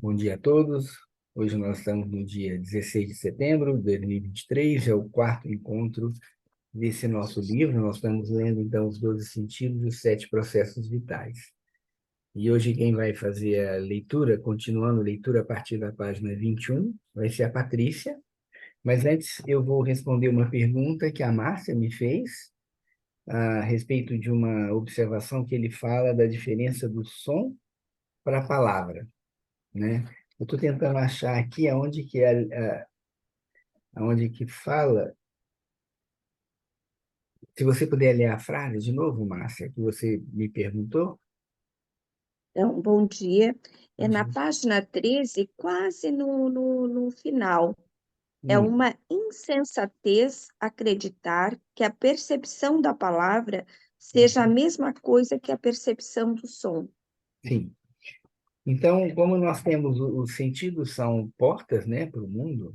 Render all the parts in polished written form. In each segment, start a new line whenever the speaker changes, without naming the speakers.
Bom dia a todos. Hoje nós estamos no dia 16 de setembro de 2023, é o quarto encontro desse nosso livro. Nós estamos lendo, então, os 12 sentidos e os 7 processos vitais. E hoje quem vai fazer a leitura, continuando a leitura a partir da página 21, vai ser a Patrícia. Mas antes eu vou responder uma pergunta que a Márcia me fez a respeito de uma observação que ele fala da diferença do som para a palavra, né? Eu estou tentando achar aqui aonde que fala. Se você puder ler a frase de novo, Márcia, que você me perguntou.
Então, bom dia. É na
Uhum.
página 13, quase no final. É
Hum,
uma insensatez acreditar que a percepção da palavra seja a mesma coisa que a percepção do som.
sim. Então, como nós temos os sentidos são portas, né, para o mundo,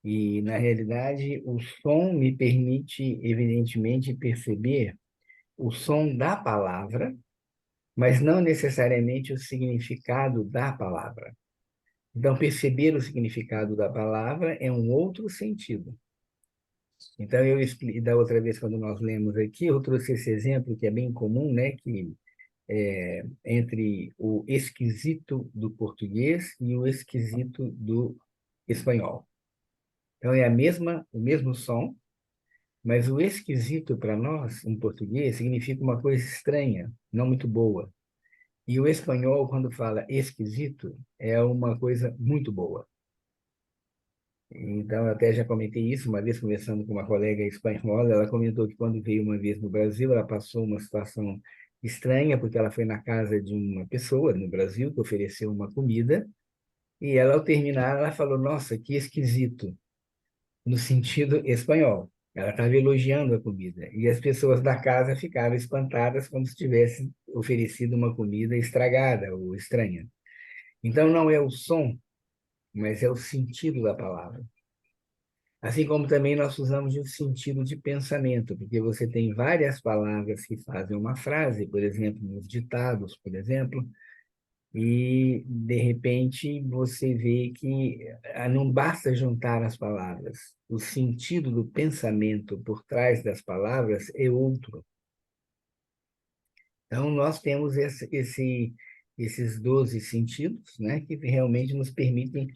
e na realidade o som me permite, evidentemente, perceber o som da palavra, mas não necessariamente o significado da palavra. Então, perceber o significado da palavra é um outro sentido. Então, da outra vez, quando nós lemos aqui, eu trouxe esse exemplo que é bem comum, né, que entre o esquisito do português e o esquisito do espanhol. Então, é o mesmo som, mas o esquisito para nós, em português, significa uma coisa estranha, não muito boa. E o espanhol, quando fala esquisito, é uma coisa muito boa. Então, eu até já comentei isso uma vez, conversando com uma colega espanhola. Ela comentou que quando veio uma vez no Brasil, ela passou uma situação estranha, porque ela foi na casa de uma pessoa no Brasil que ofereceu uma comida, e ela, ao terminar, ela falou: Nossa, que esquisito, no sentido espanhol. Ela estava elogiando a comida, e as pessoas da casa ficaram espantadas como se tivesse oferecido uma comida estragada ou estranha. Então, não é o som, mas é o sentido da palavra. Assim como também nós usamos o sentido de pensamento, porque você tem várias palavras que fazem uma frase, por exemplo, nos ditados, por exemplo, e de repente você vê que não basta juntar as palavras. O sentido do pensamento por trás das palavras é outro. Então, nós temos esses 12 sentidos, né, que realmente nos permitem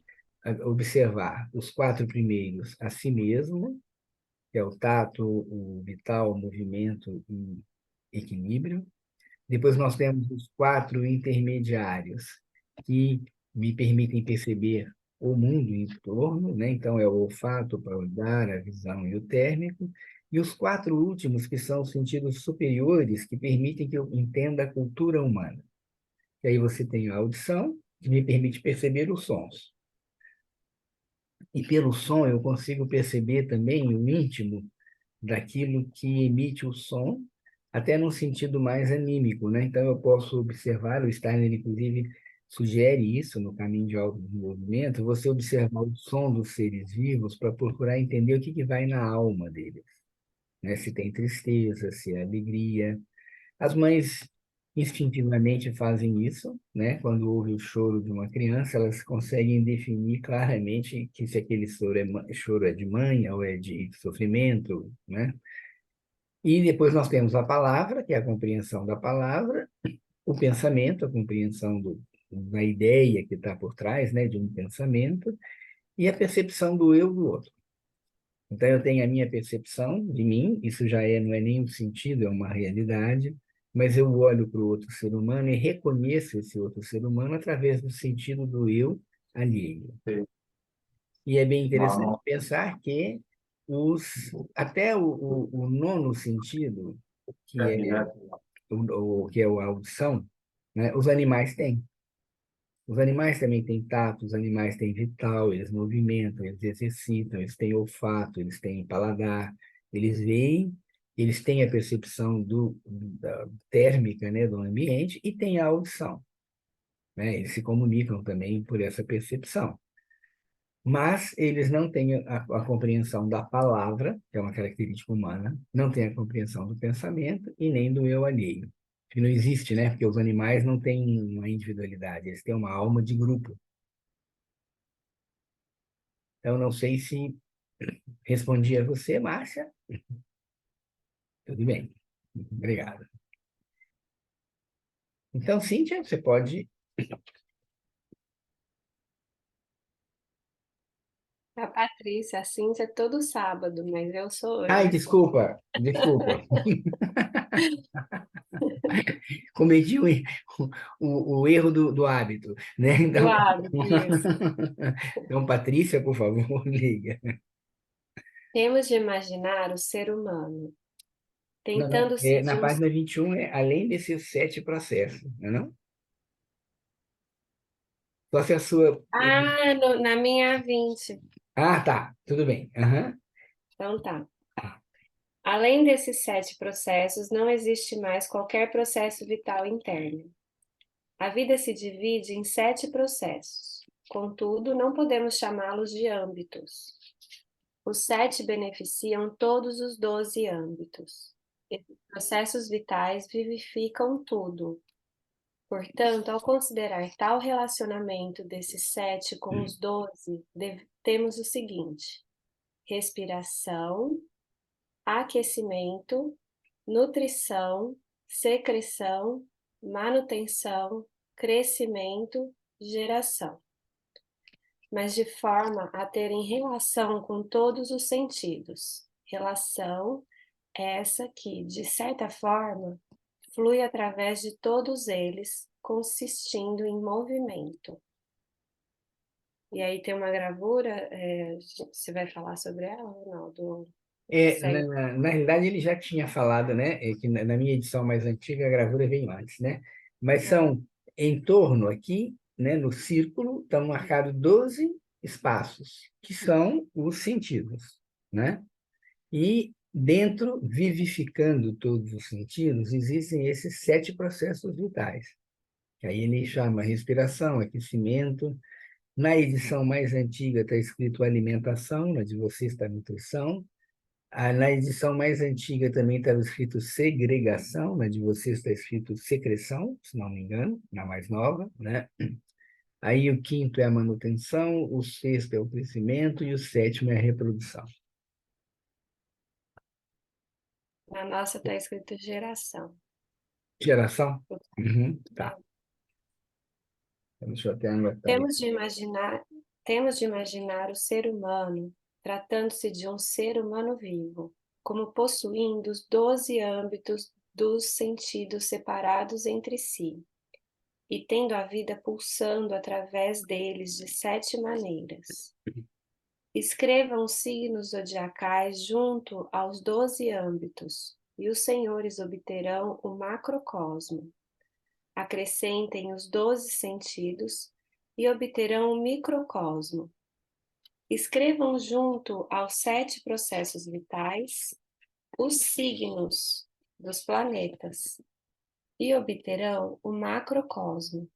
observar os 4 primeiros a si mesmo, que é o tato, o vital, o movimento e equilíbrio. Depois nós temos os 4 intermediários, que me permitem perceber o mundo em torno, né? Então, é o olfato, o paladar, a visão e o térmico. E os 4 últimos, que são os sentidos superiores, que permitem que eu entenda a cultura humana. E aí você tem a audição, que me permite perceber os sons. E pelo som eu consigo perceber também o íntimo daquilo que emite o som, até num sentido mais anímico, né? Então, eu posso observar, o Steiner, inclusive, sugere isso no caminho de autodesenvolvimento, você observar o som dos seres vivos para procurar entender o que vai na alma deles, né? Se tem tristeza, se é alegria. As mães instintivamente fazem isso, né? Quando houve o choro de uma criança, elas conseguem definir claramente que se aquele choro é de mãe ou é de sofrimento, né? E depois nós temos a palavra, que é a compreensão da palavra, o pensamento, a compreensão da ideia que está por trás, né, de um pensamento, e a percepção do eu do outro. Então, eu tenho a minha percepção de mim, isso já não é nem um sentido, é uma realidade, mas eu olho para o outro ser humano e reconheço esse outro ser humano através do sentido do eu alheio.
Sim.
E é bem interessante
Não,
pensar que até o nono sentido, que é
né?
que é a audição, né? Os animais têm. Os animais também têm tato, os animais têm vital, eles movimentam, eles exercitam, eles têm olfato, eles têm paladar, eles veem, eles têm a percepção da térmica, né, do ambiente e têm a audição, né? Eles se comunicam também por essa percepção. Mas eles não têm a compreensão da palavra, que é uma característica humana, não têm a compreensão do pensamento e nem do eu alheio, que não existe, né? Porque os animais não têm uma individualidade, eles têm uma alma de grupo. Eu não sei se respondi a você, Márcia. Tudo bem. Obrigado. Então, Cíntia, você pode.
A Patrícia, a Cíntia é todo sábado, mas eu sou
Ai,
hoje.
desculpa, desculpa. Cometi o erro do hábito, né?
Do
Então,
hábito, isso.
então, Patrícia, por favor, liga.
Temos de imaginar o ser humano
Não, não,
tentando se
na
de um...
página 21 além desses 7 processos, não é não? Só se a sua.
Ah, na minha 20.
Ah, tá, tudo bem. Aham.
Então tá. Além desses 7 processos, não existe mais qualquer processo vital interno. A vida se divide em 7 processos. Contudo, não podemos chamá-los de âmbitos. Os 7 beneficiam todos os 12 âmbitos. Esses processos vitais vivificam tudo. Portanto, ao considerar tal relacionamento desses 7 com os 12, temos o seguinte: respiração, aquecimento, nutrição, secreção, manutenção, crescimento, geração, mas de forma a terem relação com todos os sentidos. Relação essa que, de certa forma, flui através de todos eles, consistindo em movimento. E aí tem uma gravura, você vai falar sobre ela ou não? Segue.
Na realidade, ele já tinha falado, né? Que na minha edição mais antiga, a gravura veio antes, né? Mas
Ah,
são em torno aqui, né, no círculo, estão marcados 12 espaços, que são os sentidos, né? E dentro, vivificando todos os sentidos, existem esses 7 processos vitais. Que aí ele chama respiração, aquecimento. Na edição mais antiga está escrito alimentação, na de vocês está nutrição. Na edição mais antiga também estava escrito segregação, na de vocês está escrito secreção, se não me engano, na mais nova, né? Aí o quinto é a manutenção, o sexto é o crescimento e o sétimo é a reprodução.
na nossa está escrito geração.
Geração? Uhum, tá. Deixa eu até anotar aí.
Temos de imaginar o ser humano, tratando-se de um ser humano vivo, como possuindo os 12 âmbitos dos sentidos separados entre si, e tendo a vida pulsando através deles de 7 maneiras. Escrevam os signos zodiacais junto aos 12 âmbitos, e os senhores obterão o macrocosmo. Acrescentem os 12 sentidos e obterão o microcosmo. Escrevam junto aos 7 processos vitais os signos dos planetas e obterão o macrocosmo.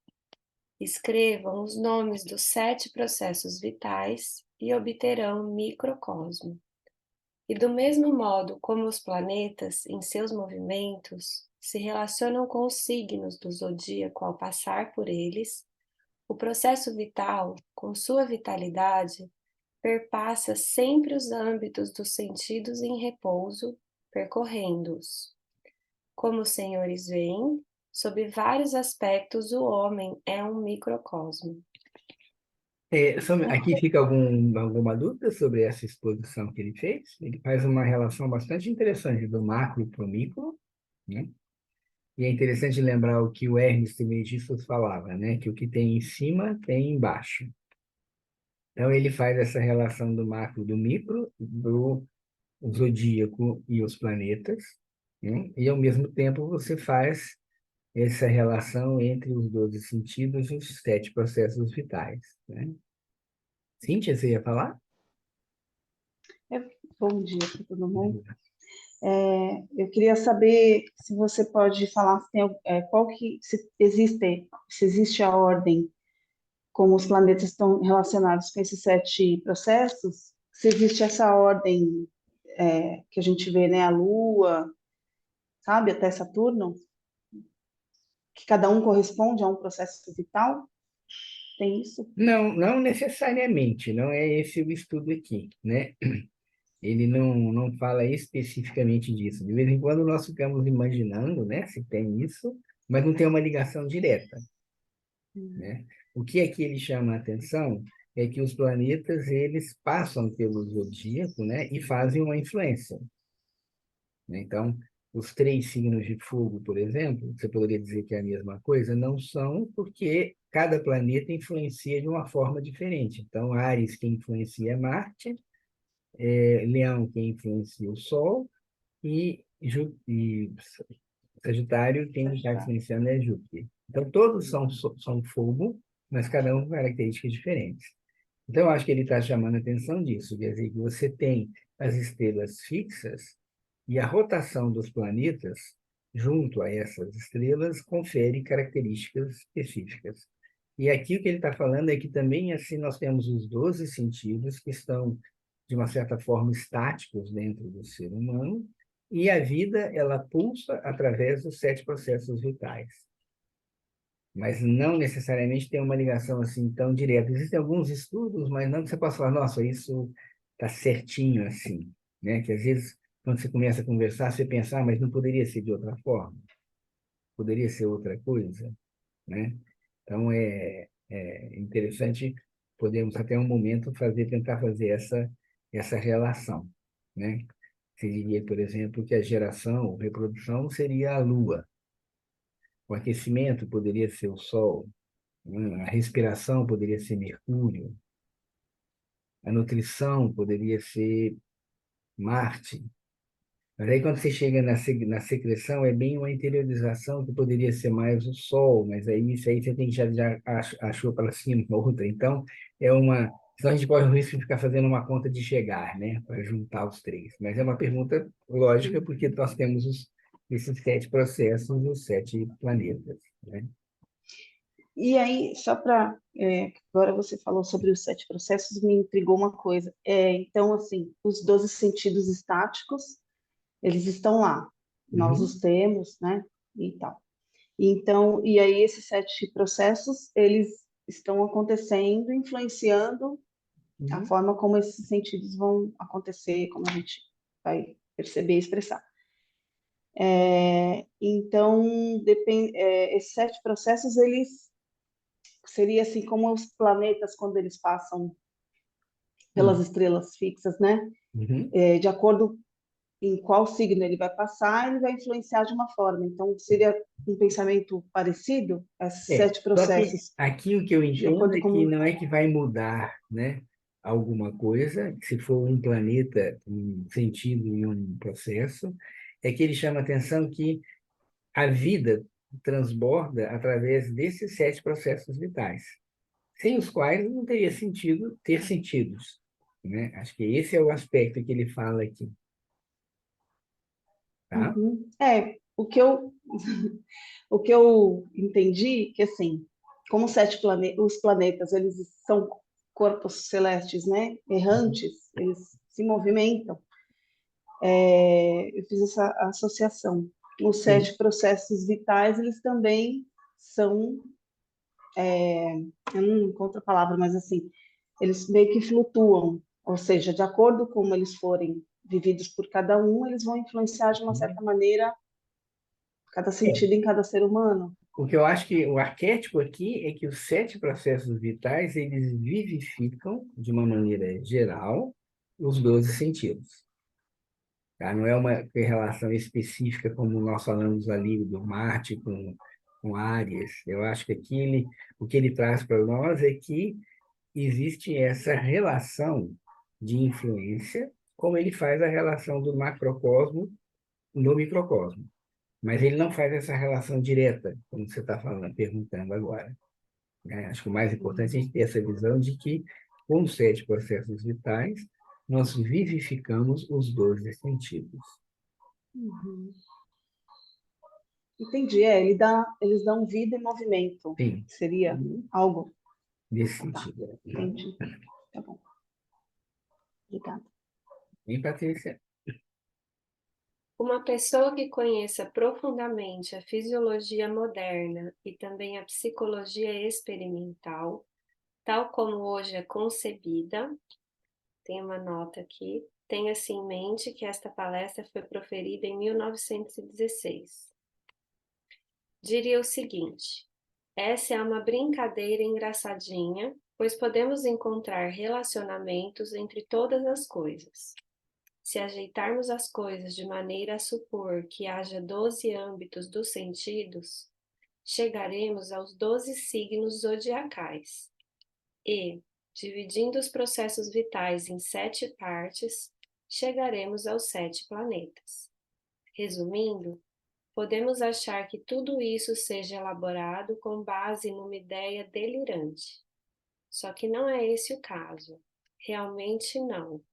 Escrevam os nomes dos 7 processos vitais e obterão o microcosmo. E do mesmo modo como os planetas, em seus movimentos, se relacionam com os signos do zodíaco ao passar por eles, o processo vital, com sua vitalidade, perpassa sempre os âmbitos dos sentidos em repouso, percorrendo-os. Como os senhores veem, sob vários aspectos o homem é um microcosmo.
Aqui fica alguma dúvida sobre essa exposição que ele fez? Ele faz uma relação bastante interessante do macro para o micro, né? E é interessante lembrar o que o Hermes Trismegistus falava, né? Que o que tem em cima tem embaixo. Então, ele faz essa relação do macro, do micro, do zodíaco e os planetas, né? E, ao mesmo tempo, você faz essa relação entre os 12 sentidos e os 7 processos vitais, né? Cíntia, você ia falar?
Bom dia para todo mundo. Eu queria saber se você pode falar se tem, se existe a ordem como os planetas estão relacionados com esses 7 processos, se existe essa ordem que a gente vê, né, a Lua, sabe, até Saturno, que cada um corresponde a um processo vital. Tem isso?
Não, não necessariamente, não é esse o estudo aqui, né? Ele não fala especificamente disso. De vez em quando nós ficamos imaginando, né, se tem isso, mas não tem uma ligação direta, né? O que aqui ele chama a atenção é que os planetas eles passam pelo zodíaco, né, e fazem uma influência, né? Então, os três signos de fogo, por exemplo, você poderia dizer que é a mesma coisa, não são, porque cada planeta influencia de uma forma diferente. Então, Áries, que influencia Marte, Leão, que influencia o Sol, e Sagitário, quem está influenciando é Júpiter. Então, todos são fogo, mas cada um com características diferentes. Então, eu acho que ele está chamando a atenção disso, quer dizer, que você tem as estrelas fixas e a rotação dos planetas junto a essas estrelas confere características específicas. E aqui o que ele está falando é que também assim nós temos os 12 sentidos que estão, de uma certa forma, estáticos dentro do ser humano, e a vida ela pulsa através dos 7 processos vitais, mas não necessariamente tem uma ligação assim tão direta. Existem alguns estudos, mas não que você possa falar, nossa, isso está certinho assim, né? Que às vezes, quando você começa a conversar, você pensa, mas não poderia ser de outra forma, poderia ser outra coisa, né? Então, é interessante, podemos até um momento tentar fazer essa relação, né? Você diria, por exemplo, que a geração, a reprodução seria a Lua, o aquecimento poderia ser o Sol, a respiração poderia ser Mercúrio, a nutrição poderia ser Marte. Mas aí, quando você chega na secreção, é bem uma interiorização que poderia ser mais o Sol, mas aí isso aí você tem que já achou para cima, outra. Então, é uma. Senão a gente corre o risco de ficar fazendo uma conta de chegar, né? Para juntar os três. Mas é uma pergunta lógica, porque nós temos esses 7 processos e os 7 planetas, né?
E aí, só para. Agora você falou sobre os 7 processos, me intrigou uma coisa. Então, assim, os 12 sentidos estáticos, eles estão lá. Nós
Uhum.
os temos, né? E tal. Então, e aí esses 7 processos, eles estão acontecendo, influenciando a
Uhum.
forma como esses sentidos vão acontecer, como a gente vai perceber e expressar. Então, esses 7 processos, eles seria assim como os planetas quando eles passam pelas
Uhum.
estrelas fixas, né?
Uhum.
De acordo em qual signo ele vai passar, ele vai influenciar de uma forma. Então, seria um pensamento parecido, esses 7
Só que
processos,
aqui o que eu
de
entendo
acordo
é que
com...
não é que vai mudar, né, alguma coisa, se for um planeta, um sentido em um processo, é que ele chama a atenção que a vida transborda através desses 7 processos vitais, sem os quais não teria sentido ter sentidos, né? Acho que esse é o aspecto que ele fala aqui, tá?
Uhum. O que eu entendi, que assim, como os planetas, eles são corpos celestes, né? Errantes, eles se movimentam. Eu fiz essa associação. Os
Sim.
7 processos vitais, eles também são, eu não encontro a palavra, mas assim, eles meio que flutuam, ou seja, de acordo com como eles forem vividos por cada um, eles vão influenciar de uma certa maneira cada
É.
sentido em cada ser humano.
O que eu acho que o arquétipo aqui é que os 7 processos vitais, eles vivificam, de uma maneira geral, os 12 sentidos. Tá? Não é uma relação específica, como nós falamos ali do Marte com Áries. Eu acho que aqui o que ele traz para nós é que existe essa relação de influência, como ele faz a relação do macrocosmo no microcosmo. Mas ele não faz essa relação direta, como você está falando, perguntando agora, né? Acho que o mais importante é a gente ter essa visão de que, com os 7 processos vitais, nós vivificamos os 12 sentidos.
Uhum. Entendi, eles dão vida e movimento.
Sim,
Seria algo.
nesse
Tá,
sentido.
entendi. Tá bom. Obrigada.
Bem, Patrícia?
Uma pessoa que conheça profundamente a fisiologia moderna e também a psicologia experimental tal como hoje é concebida, tem uma nota aqui, tenha-se em mente que esta palestra foi proferida em 1916. Diria o seguinte: essa é uma brincadeira engraçadinha, pois podemos encontrar relacionamentos entre todas as coisas. Se ajeitarmos as coisas de maneira a supor que haja 12 âmbitos dos sentidos, chegaremos aos 12 signos zodiacais. E, dividindo os processos vitais em 7 partes, chegaremos aos 7 planetas. Resumindo, podemos achar que tudo isso seja elaborado com base numa ideia delirante. Só que não é esse o caso. Realmente não.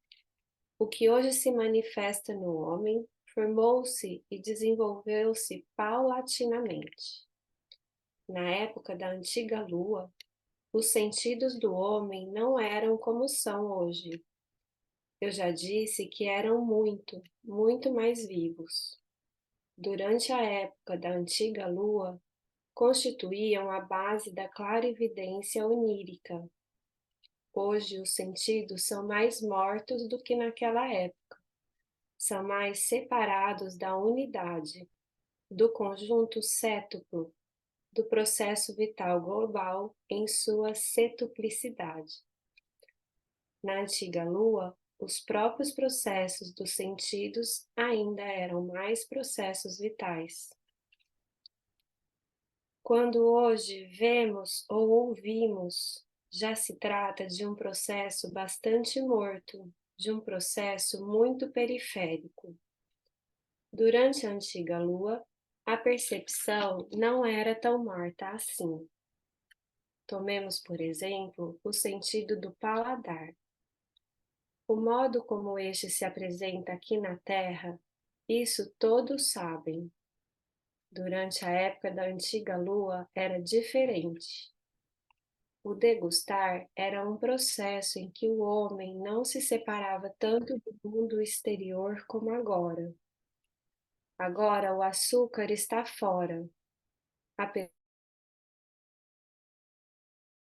O que hoje se manifesta no homem formou-se e desenvolveu-se paulatinamente. Na época da antiga Lua, os sentidos do homem não eram como são hoje. Eu já disse que eram muito, muito mais vivos. Durante a época da antiga Lua, constituíam a base da clarividência onírica. Hoje os sentidos são mais mortos do que naquela época. São mais separados da unidade, do conjunto cétuplo, do processo vital global em sua cetuplicidade. Na antiga Lua, os próprios processos dos sentidos ainda eram mais processos vitais. Quando hoje vemos ou ouvimos, já se trata de um processo bastante morto, de um processo muito periférico. Durante a antiga Lua, a percepção não era tão morta assim. Tomemos, por exemplo, o sentido do paladar. O modo como este se apresenta aqui na Terra, isso todos sabem. Durante a época da antiga Lua era diferente. O degustar era um processo em que o homem não se separava tanto do mundo exterior como agora. Agora o açúcar está fora. A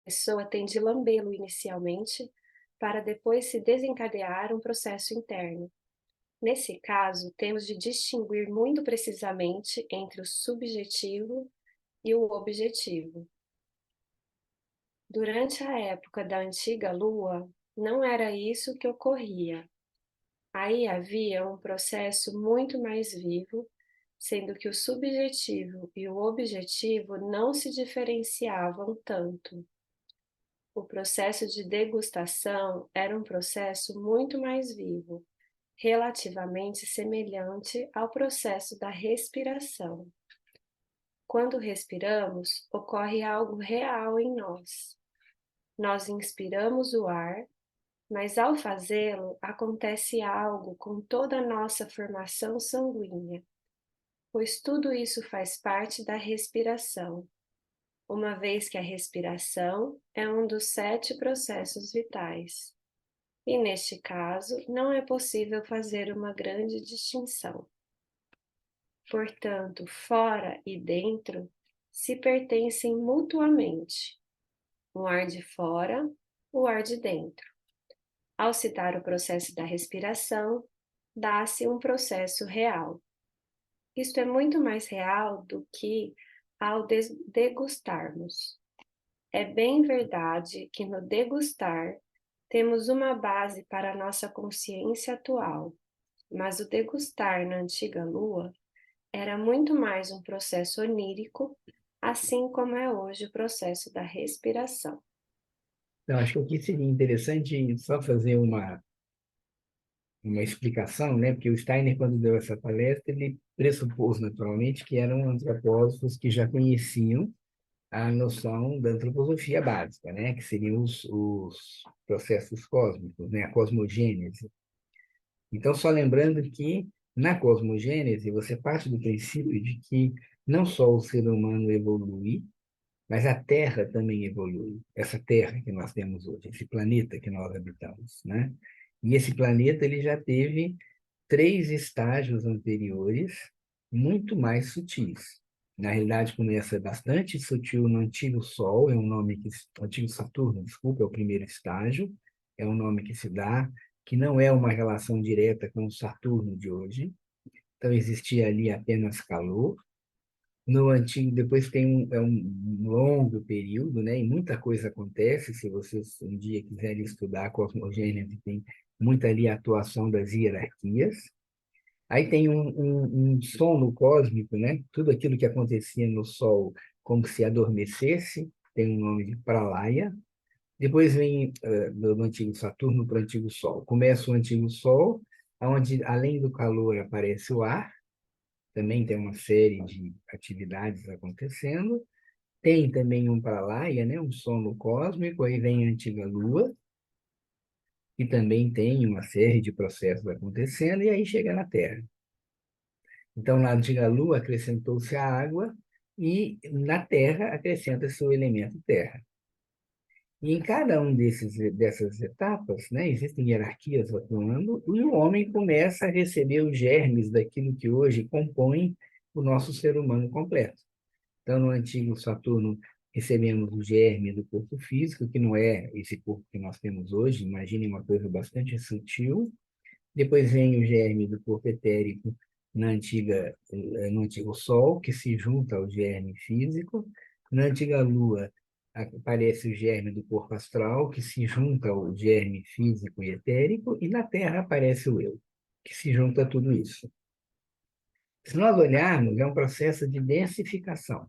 pessoa tem de lambê-lo inicialmente, para depois se desencadear um processo interno. Nesse caso, temos de distinguir muito precisamente entre o subjetivo e o objetivo. Durante a época da antiga Lua, não era isso que ocorria. Aí havia um processo muito mais vivo, sendo que o subjetivo e o objetivo não se diferenciavam tanto. O processo de degustação era um processo muito mais vivo, relativamente semelhante ao processo da respiração. Quando respiramos, ocorre algo real em nós. Nós inspiramos o ar, mas ao fazê-lo, acontece algo com toda a nossa formação sanguínea, pois tudo isso faz parte da respiração, uma vez que a respiração é um dos 7 processos vitais. E neste caso, não é possível fazer uma grande distinção. Portanto, fora e dentro se pertencem mutuamente. O ar de fora, o ar de dentro. Ao citar o processo da respiração, dá-se um processo real. Isto é muito mais real do que ao degustarmos. É bem verdade que no degustar temos uma base para a nossa consciência atual, mas o degustar na antiga Lua era muito mais um processo onírico, assim como é hoje o processo da respiração.
Então, acho que aqui seria interessante só fazer uma explicação, né? Porque o Steiner, quando deu essa palestra, ele pressupôs naturalmente que eram antropósofos que já conheciam a noção da antroposofia básica, né? Que seriam os processos cósmicos, né? A cosmogênese. Então, só lembrando que na cosmogênese você parte do princípio de que não só o ser humano evolui, mas a Terra também evolui. Essa Terra que nós temos hoje, esse planeta que nós habitamos, né? E esse planeta ele já teve 3 estágios anteriores muito mais sutis, Na realidade, começa bastante sutil no antigo Sol, é um nome que... Antigo Saturno, desculpa, é o primeiro estágio, é um nome que se dá, que não é uma relação direta com o Saturno de hoje. Então, existia ali apenas calor. No antigo, depois tem um longo período, né? E muita coisa acontece. Se vocês um dia quiserem estudar a cosmogênese, tem muita ali atuação das hierarquias. Aí tem um sono cósmico, né? Tudo aquilo que acontecia no Sol como se adormecesse, tem um nome de Pralaya. Depois vem do antigo Saturno para o antigo Sol. Começa o antigo Sol, onde além do calor aparece o ar, também tem uma série de atividades acontecendo. Tem também um Pralaya, né? Um sono cósmico, aí vem a antiga Lua, que também tem uma série de processos acontecendo, e aí chega na Terra. Então, na antiga Lua acrescentou-se a água e na Terra acrescenta-se o elemento terra. E em cada dessas etapas, né, existem hierarquias atuando e o homem começa a receber os germes daquilo que hoje compõe o nosso ser humano completo. Então, no antigo Saturno, recebemos o germe do corpo físico, que não é esse corpo que nós temos hoje, imagine uma coisa bastante sutil. Depois vem o germe do corpo etérico no antigo Sol, que se junta ao germe físico. Na antiga Lua, aparece o germe do corpo astral, que se junta ao germe físico e etérico. E na Terra aparece o eu, que se junta a tudo isso. Se nós olharmos, é um processo de densificação.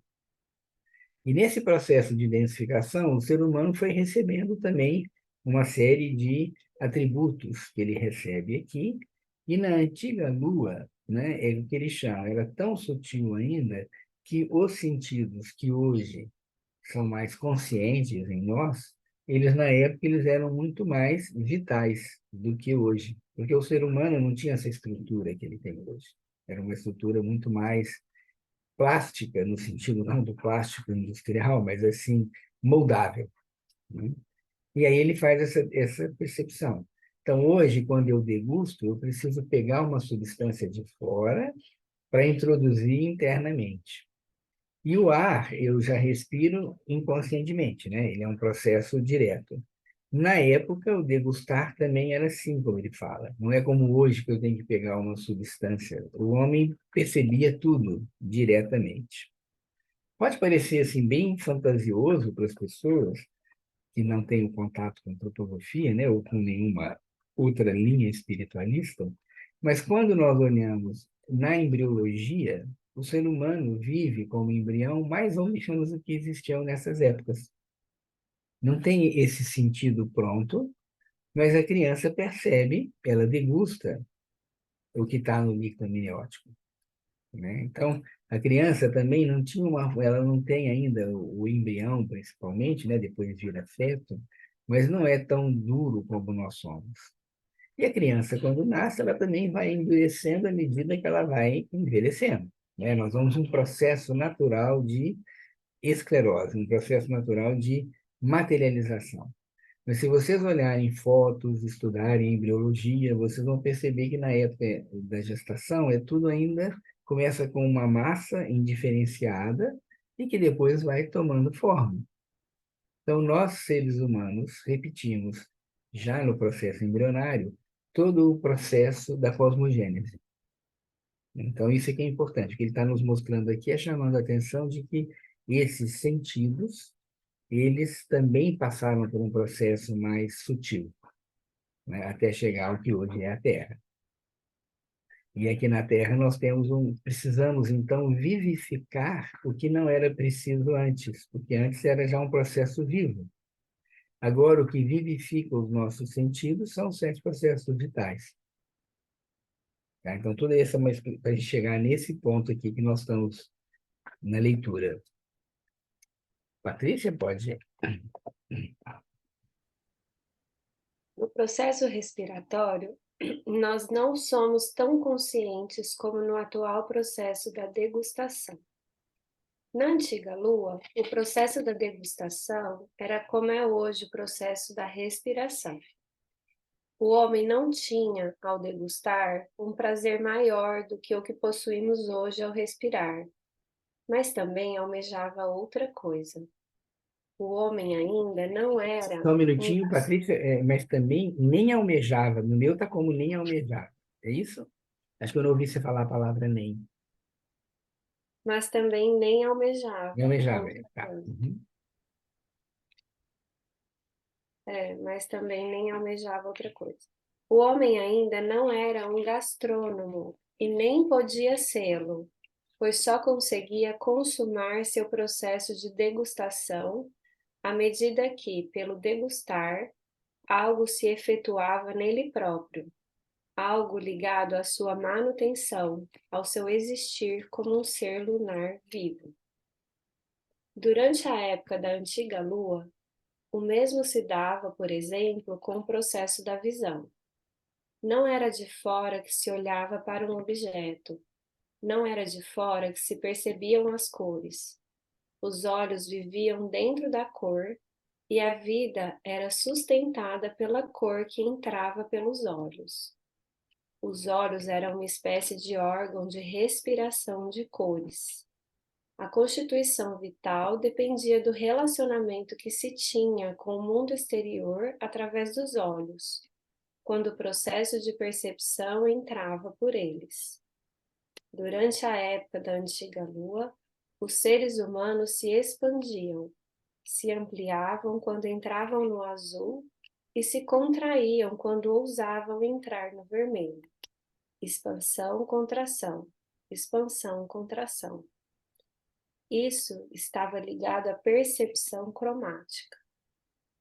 E nesse processo de densificação, o ser humano foi recebendo também uma série de atributos que ele recebe aqui. E na antiga Lua, né, é o que ele chama, era tão sutil ainda que os sentidos que hoje são mais conscientes em nós, eles na época eles eram muito mais vitais do que hoje, porque o ser humano não tinha essa estrutura que ele tem hoje. Era uma estrutura muito mais plástica, no sentido não do plástico industrial, mas assim, moldável, né? E aí ele faz essa percepção. Então, hoje, quando eu degusto, eu preciso pegar uma substância de fora para introduzir internamente. E o ar, eu já respiro inconscientemente, né? Ele é um processo direto. Na época, o degustar também era assim, como ele fala. Não é como hoje que eu tenho que pegar uma substância. O homem percebia tudo diretamente. Pode parecer assim bem fantasioso para as pessoas que não têm o contato com antropologia, né, ou com nenhuma outra linha espiritualista, mas quando nós olhamos na embriologia, o ser humano vive como embrião mais ou menos o que existiam nessas épocas. Não tem esse sentido pronto, mas a criança percebe, ela degusta o que está no líquido amniótico, né? Então, a criança também não tinha ela não tem ainda o embrião, principalmente, né? Depois vira feto, mas não é tão duro como nós somos. E a criança, quando nasce, ela também vai endurecendo à medida que ela vai envelhecendo, né? Nós vamos um processo natural de esclerose, um processo natural de materialização. Mas se vocês olharem fotos, estudarem embriologia, vocês vão perceber que na época da gestação é tudo ainda começa com uma massa indiferenciada e que depois vai tomando forma. Então, nós, seres humanos, repetimos, já no processo embrionário, todo o processo da cosmogênese. Então, isso é que é importante. O que ele está nos mostrando aqui é chamando a atenção de que esses sentidos, eles também passaram por um processo mais sutil, né, até chegar ao que hoje é a Terra. E aqui na Terra nós precisamos então vivificar o que não era preciso antes, porque antes era já um processo vivo. Agora o que vivifica os nossos sentidos são os 7 processos vitais. Tá? Então tudo isso é para a gente chegar nesse ponto aqui que nós estamos na leitura. Patrícia, pode?
No processo respiratório, nós não somos tão conscientes como no atual processo da degustação. Na antiga Lua, o processo da degustação era como é hoje o processo da respiração. O homem não tinha, ao degustar, um prazer maior do que o que possuímos hoje ao respirar. mas também almejava outra coisa. O homem ainda não era
Só um
um
minutinho, Patrícia, mas também nem almejava. No meu tá como nem almejava. É isso? Acho que eu não ouvi você falar a palavra nem.
mas também nem almejava
Nem almejava,
outra
tá.
coisa.
Uhum.
Mas também nem almejava outra coisa. O homem ainda não era um gastrônomo e nem podia sê-lo, pois só conseguia consumar seu processo de degustação à medida que, pelo degustar, algo se efetuava nele próprio, algo ligado à sua manutenção, ao seu existir como um ser lunar vivo. Durante a época da antiga Lua, o mesmo se dava, por exemplo, com o processo da visão. Não era de fora que se olhava para um objeto, não era de fora que se percebiam as cores. Os olhos viviam dentro da cor e a vida era sustentada pela cor que entrava pelos olhos. Os olhos eram uma espécie de órgão de respiração de cores. A constituição vital dependia do relacionamento que se tinha com o mundo exterior através dos olhos, quando o processo de percepção entrava por eles. Durante a época da antiga Lua, os seres humanos se expandiam, se ampliavam quando entravam no azul e se contraíam quando ousavam entrar no vermelho. Expansão, contração, expansão, contração. Isso estava ligado à percepção cromática.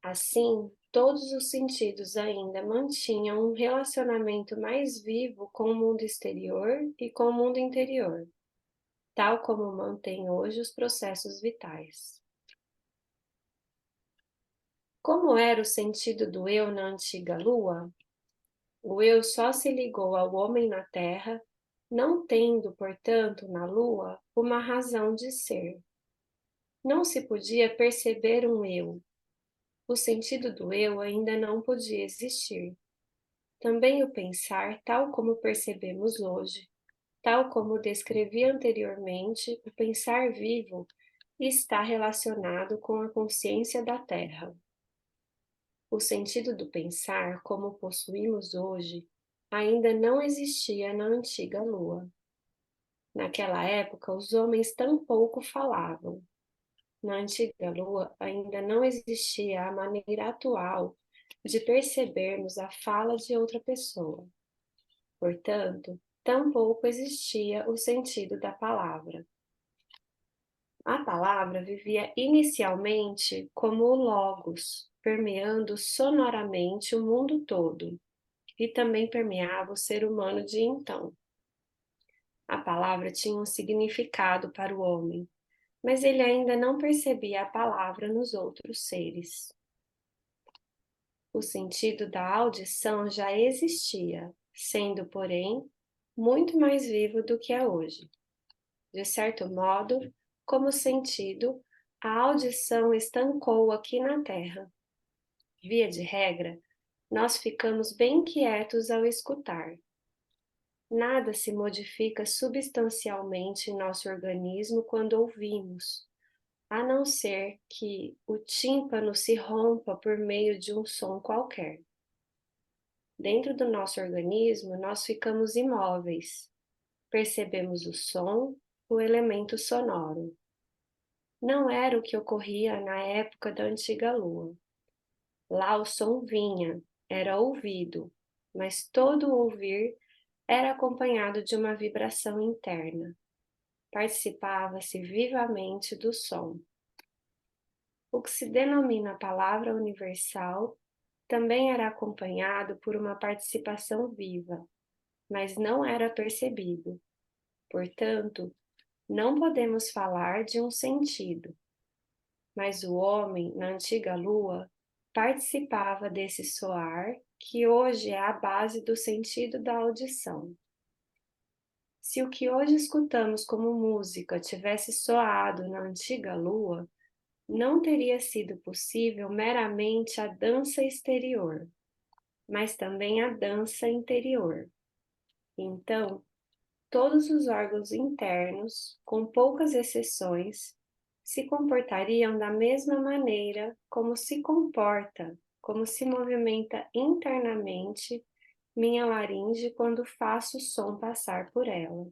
Assim, todos os sentidos ainda mantinham um relacionamento mais vivo com o mundo exterior e com o mundo interior, tal como mantém hoje os processos vitais. Como era o sentido do eu na antiga Lua? O eu só se ligou ao homem na Terra, não tendo, portanto, na Lua, uma razão de ser. Não se podia perceber um eu. O sentido do eu ainda não podia existir. Também o pensar, tal como percebemos hoje, tal como descrevi anteriormente, o pensar vivo está relacionado com a consciência da Terra. O sentido do pensar, como o possuímos hoje, ainda não existia na antiga Lua. Naquela época, os homens tampouco falavam. Na antiga Lua, ainda não existia a maneira atual de percebermos a fala de outra pessoa. Portanto, tampouco existia o sentido da palavra. A palavra vivia inicialmente como o Logos, permeando sonoramente o mundo todo, e também permeava o ser humano de então. A palavra tinha um significado para o homem, mas ele ainda não percebia a palavra nos outros seres. O sentido da audição já existia, sendo, porém, muito mais vivo do que é hoje. De certo modo, como sentido, a audição estancou aqui na Terra. Via de regra, nós ficamos bem quietos ao escutar. Nada se modifica substancialmente em nosso organismo quando ouvimos, a não ser que o tímpano se rompa por meio de um som qualquer. Dentro do nosso organismo, nós ficamos imóveis, percebemos o som, o elemento sonoro. Não era o que ocorria na época da antiga Lua. Lá o som vinha, era ouvido, mas todo ouvir era acompanhado de uma vibração interna. Participava-se vivamente do som. O que se denomina palavra universal também era acompanhado por uma participação viva, mas não era percebido. Portanto, não podemos falar de um sentido. Mas o homem, na antiga Lua, participava desse soar que hoje é a base do sentido da audição. Se o que hoje escutamos como música tivesse soado na antiga Lua, não teria sido possível meramente a dança exterior, mas também a dança interior. Então, todos os órgãos internos, com poucas exceções, se comportariam da mesma maneira como se comporta, como se movimenta internamente minha laringe quando faço o som passar por ela.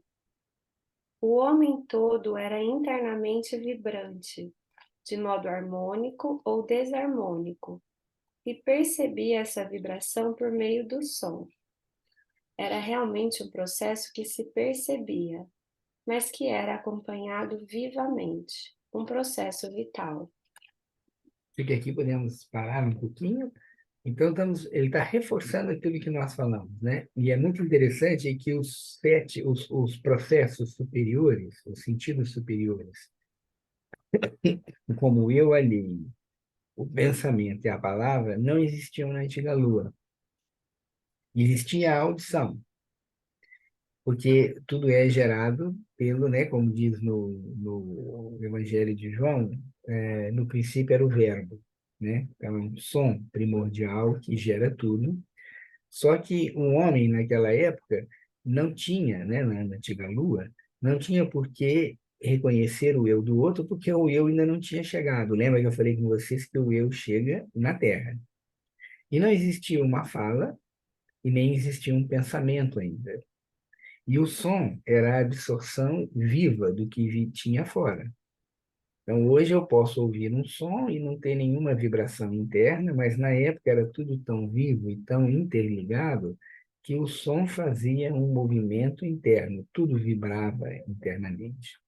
O homem todo era internamente vibrante, de modo harmônico ou desarmônico, e percebia essa vibração por meio do som. Era realmente um processo que se percebia, mas que era acompanhado vivamente, um processo vital.
Acho que aqui podemos parar um pouquinho. Então, ele está reforçando aquilo que nós falamos, né? E é muito interessante que os processos superiores, os sentidos superiores, como o eu alheio, o pensamento e a palavra, não existiam na antiga Lua. Existia a audição, porque tudo é gerado pelo, né, como diz no Evangelho de João, no princípio era o verbo, né? Então, é um som primordial que gera tudo. Só que um homem naquela época não tinha, né, na antiga Lua, não tinha por que reconhecer o eu do outro, porque o eu ainda não tinha chegado. Lembra que eu falei com vocês que o eu chega na Terra? E não existia uma fala e nem existia um pensamento ainda. E o som era a absorção viva do que tinha fora. Então, hoje eu posso ouvir um som e não ter nenhuma vibração interna, mas na época era tudo tão vivo e tão interligado que o som fazia um movimento interno, tudo vibrava internamente.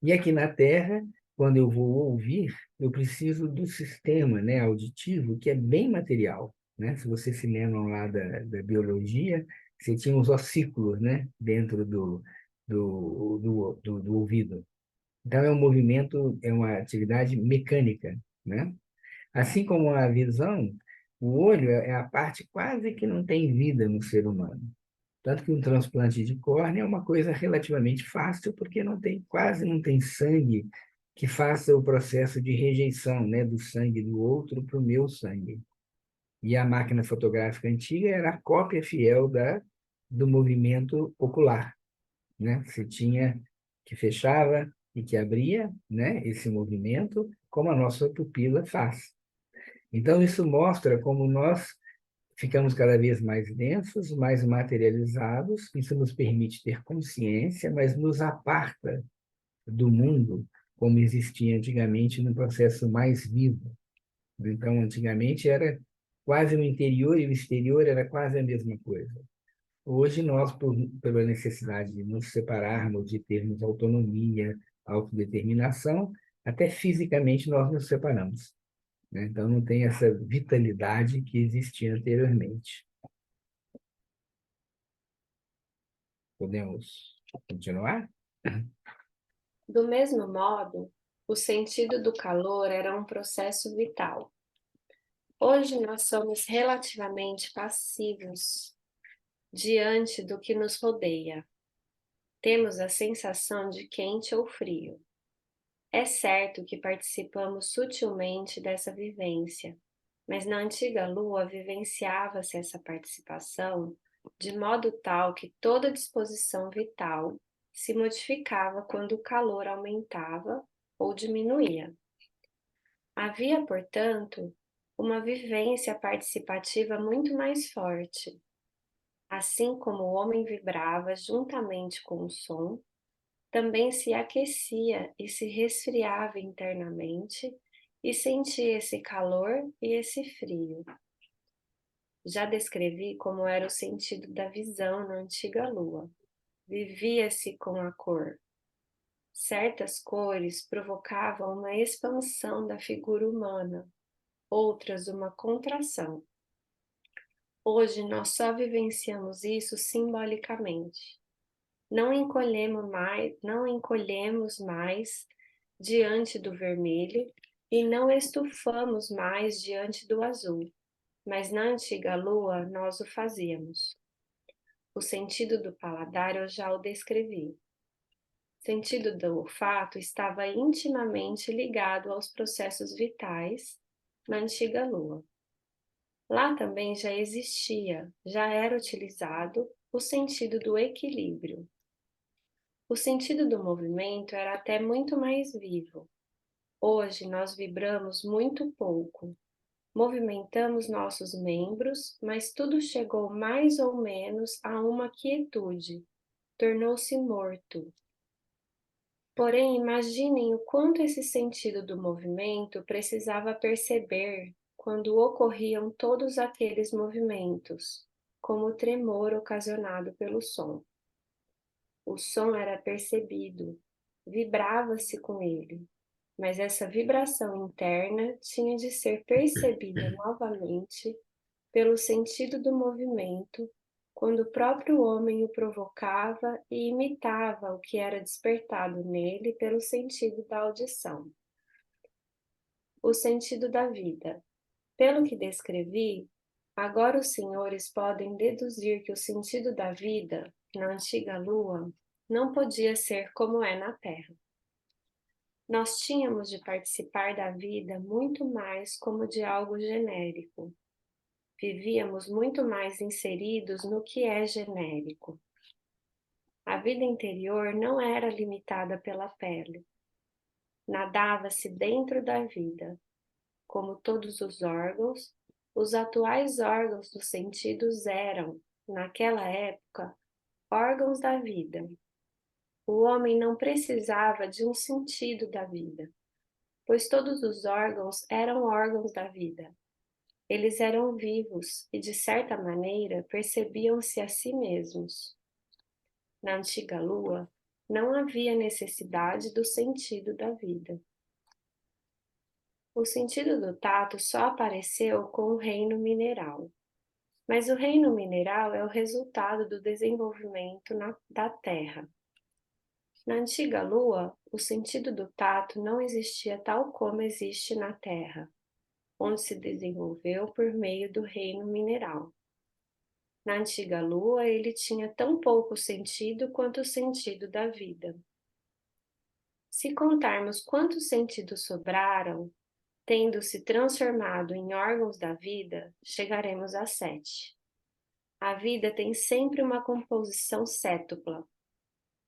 E aqui na Terra, quando eu vou ouvir, eu preciso do sistema, né, auditivo, que é bem material, né? Se vocês se lembram lá da biologia, você tinha os ossículos, né, dentro do ouvido. Então, é um movimento, é uma atividade mecânica, né? Assim como a visão, o olho é a parte quase que não tem vida no ser humano. Tanto que um transplante de córnea é uma coisa relativamente fácil, porque quase não tem sangue que faça o processo de rejeição, né, do sangue do outro para o meu sangue. E a máquina fotográfica antiga era a cópia fiel do movimento ocular, né? Você tinha que fechava e que abria, né, esse movimento, como a nossa pupila faz. Então, isso mostra como nós ficamos cada vez mais densos, mais materializados. Isso nos permite ter consciência, mas nos aparta do mundo como existia antigamente, num processo mais vivo. Então, antigamente era quase o interior e o exterior era quase a mesma coisa. Hoje, nós, pela necessidade de nos separarmos, de termos autonomia, autodeterminação, até fisicamente nós nos separamos, né? Então, não tem essa vitalidade que existia anteriormente. Podemos continuar?
Do mesmo modo, o sentido do calor era um processo vital. Hoje nós somos relativamente passivos diante do que nos rodeia. Temos a sensação de quente ou frio. É certo que participamos sutilmente dessa vivência, mas na antiga Lua vivenciava-se essa participação de modo tal que toda disposição vital se modificava quando o calor aumentava ou diminuía. Havia, portanto, uma vivência participativa muito mais forte. Assim como o homem vibrava juntamente com o som, também se aquecia e se resfriava internamente e sentia esse calor e esse frio. Já descrevi como era o sentido da visão na antiga Lua. Vivia-se com a cor. Certas cores provocavam uma expansão da figura humana, outras uma contração. Hoje nós só vivenciamos isso simbolicamente. Não encolhemos mais diante do vermelho e não estufamos mais diante do azul, mas na antiga Lua nós o fazíamos. O sentido do paladar eu já o descrevi. O sentido do olfato estava intimamente ligado aos processos vitais na antiga Lua. Lá também já era utilizado o sentido do equilíbrio. O sentido do movimento era até muito mais vivo. Hoje nós vibramos muito pouco. Movimentamos nossos membros, mas tudo chegou mais ou menos a uma quietude. Tornou-se morto. Porém, imaginem o quanto esse sentido do movimento precisava perceber quando ocorriam todos aqueles movimentos, como o tremor ocasionado pelo som. O som era percebido, vibrava-se com ele, mas essa vibração interna tinha de ser percebida novamente pelo sentido do movimento, quando o próprio homem o provocava e imitava o que era despertado nele pelo sentido da audição. O sentido da vida. Pelo que descrevi, agora os senhores podem deduzir que o sentido da vida, na antiga Lua, não podia ser como é na Terra. Nós tínhamos de participar da vida muito mais como de algo genérico. Vivíamos muito mais inseridos no que é genérico. A vida interior não era limitada pela pele. Nadava-se dentro da vida. Como todos os atuais órgãos dos sentidos eram, naquela época, órgãos da vida. O homem não precisava de um sentido da vida, pois todos os órgãos eram órgãos da vida. Eles eram vivos e, de certa maneira, percebiam-se a si mesmos. Na antiga Lua, não havia necessidade do sentido da vida. O sentido do tato só apareceu com o reino mineral. Mas o reino mineral é o resultado do desenvolvimento da Terra. Na antiga Lua, o sentido do tato não existia tal como existe na Terra, onde se desenvolveu por meio do reino mineral. Na antiga Lua, ele tinha tão pouco sentido quanto o sentido da vida. Se contarmos quantos sentidos sobraram, tendo se transformado em órgãos da vida, chegaremos a 7. A vida tem sempre uma composição sétupla.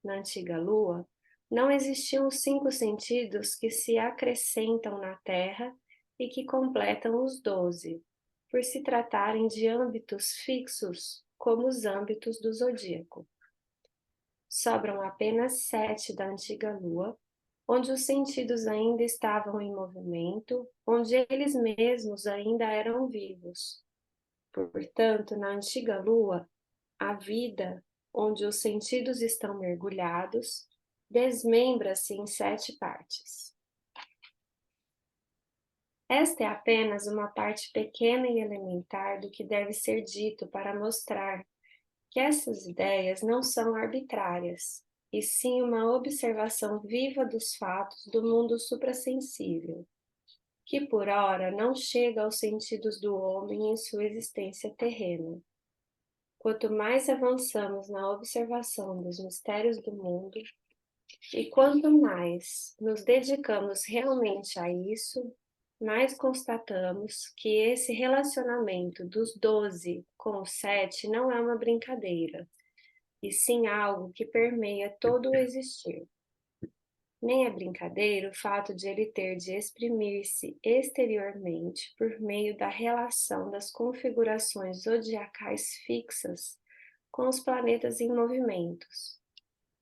Na antiga Lua, não existiam os 5 sentidos que se acrescentam na Terra e que completam os 12, por se tratarem de âmbitos fixos, como os âmbitos do zodíaco. Sobram apenas 7 da antiga Lua, onde os sentidos ainda estavam em movimento, onde eles mesmos ainda eram vivos. Portanto, na antiga Lua, a vida, onde os sentidos estão mergulhados, desmembra-se em 7 partes. Esta é apenas uma parte pequena e elementar do que deve ser dito para mostrar que essas ideias não são arbitrárias, e sim uma observação viva dos fatos do mundo suprassensível, que por ora não chega aos sentidos do homem em sua existência terrena. Quanto mais avançamos na observação dos mistérios do mundo, e quanto mais nos dedicamos realmente a isso, mais constatamos que esse relacionamento dos 12 com os 7 não é uma brincadeira, e sim algo que permeia todo o existir. Nem é brincadeira o fato de ele ter de exprimir-se exteriormente por meio da relação das configurações zodiacais fixas com os planetas em movimentos,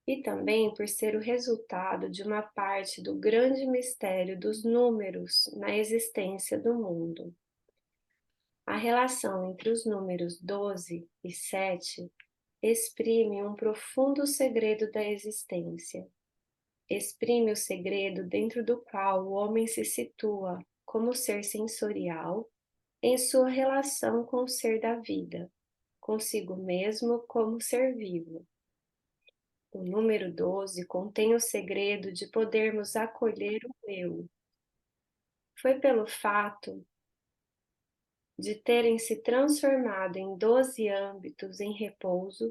e também por ser o resultado de uma parte do grande mistério dos números na existência do mundo. A relação entre os números 12 e 7 exprime um profundo segredo da existência. Exprime o segredo dentro do qual o homem se situa como ser sensorial em sua relação com o ser da vida, consigo mesmo como ser vivo. O número 12 contém o segredo de podermos acolher o eu. Foi pelo fato de terem se transformado em 12 âmbitos em repouso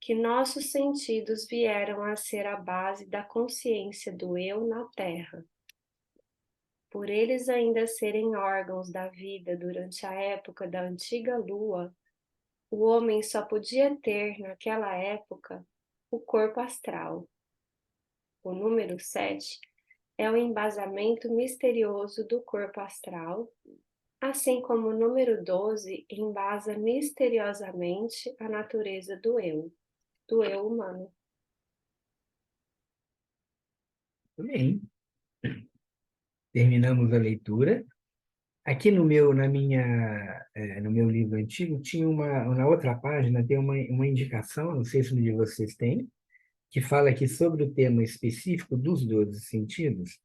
que nossos sentidos vieram a ser a base da consciência do eu na Terra. Por eles ainda serem órgãos da vida durante a época da antiga Lua, o homem só podia ter, naquela época, o corpo astral, o número 7, é o embasamento misterioso do corpo astral, assim como o número 12 embasa misteriosamente a natureza do eu humano.
Muito bem. Terminamos a leitura. Aqui no meu, no meu livro antigo, tinha na outra página, tem uma indicação, não sei se um de vocês tem, que fala aqui sobre o tema específico dos 12 sentidos.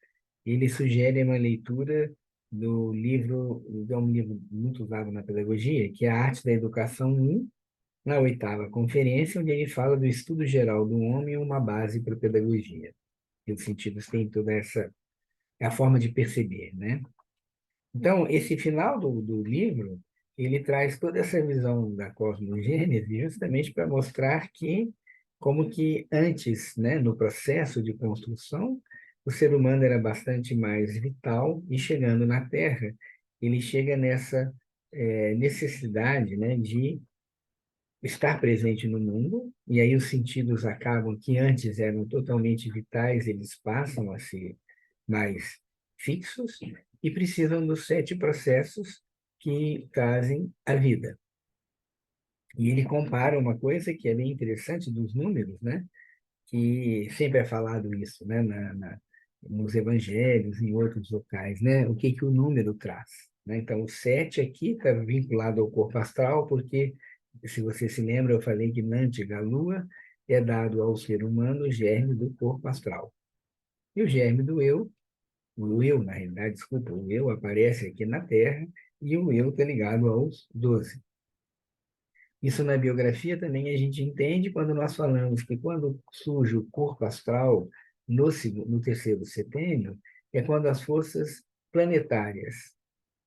Ele sugere uma leitura do livro, é um livro muito usado na pedagogia, que é A Arte da Educação 1, na 8ª conferência, onde ele fala do estudo geral do homem, uma base para a pedagogia. E os sentidos têm toda essa, é a forma de perceber, né? Então, esse final do livro, ele traz toda essa visão da cosmogênese justamente para mostrar que, como que antes, né, no processo de construção, o ser humano era bastante mais vital e chegando na Terra, ele chega nessa necessidade, né, de estar presente no mundo, e aí os sentidos acabam, que antes eram totalmente vitais, eles passam a ser mais fixos e precisam dos 7 processos que trazem a vida. E ele compara uma coisa que é bem interessante dos números, né? Que sempre é falado isso, né? Nos evangelhos, em outros locais, né? O que que o número traz, né? Então, o 7 aqui está vinculado ao corpo astral, porque, se você se lembra, eu falei que na antiga Lua é dado ao ser humano o germe do corpo astral. E o germe do eu, o eu, na realidade, desculpa, o eu aparece aqui na Terra e o eu está ligado aos 12. Isso na biografia também a gente entende quando nós falamos que quando surge o corpo astral no terceiro setênio, é quando as forças planetárias,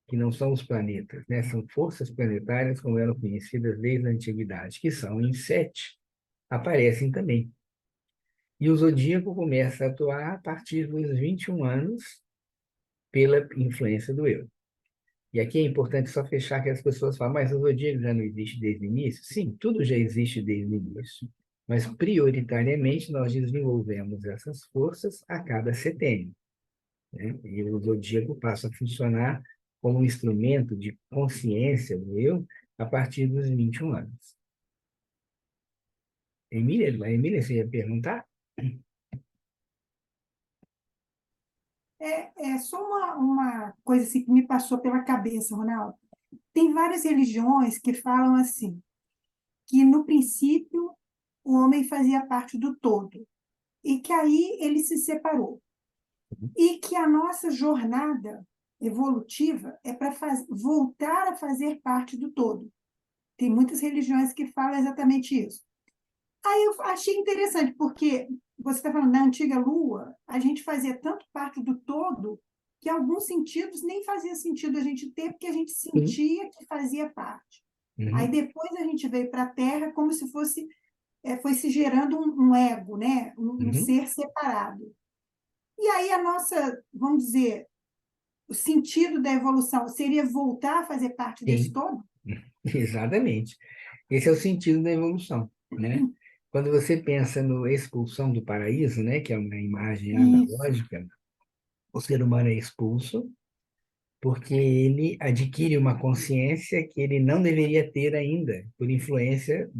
que não são os planetas, né? São forças planetárias como eram conhecidas desde a antiguidade, que são em 7, aparecem também. E o zodíaco começa a atuar a partir dos 21 anos pela influência do eu. E aqui é importante só fechar que as pessoas falam, mas o zodíaco já não existe desde o início? Sim, tudo já existe desde o início. Mas, prioritariamente, nós desenvolvemos essas forças a cada setênio, né? E o zodíaco passa a funcionar como um instrumento de consciência do eu a partir dos 21 anos. Emília, você ia perguntar?
É só uma coisa assim que me passou pela cabeça, Ronaldo. Tem várias religiões que falam assim, que no princípio o homem fazia parte do todo, e que aí ele se separou. E que a nossa jornada evolutiva é para voltar a fazer parte do todo. Tem muitas religiões que falam exatamente isso. Aí eu achei interessante, porque você está falando, na antiga Lua, a gente fazia tanto parte do todo que, em alguns sentidos, nem fazia sentido a gente ter, porque a gente
Uhum.
sentia que fazia parte. Aí
Uhum.
depois a gente veio para a Terra como se fosse, foi se gerando um ego, né? Um
Uhum.
ser separado. E aí a nossa, vamos dizer, o sentido da evolução seria voltar a fazer parte desse
Sim,
todo?
exatamente. Esse é o sentido da evolução, né? Quando você pensa no expulsão do paraíso, né, que é uma imagem
Isso.
analógica, o ser humano é expulso porque ele adquire uma consciência que ele não deveria ter ainda, por influência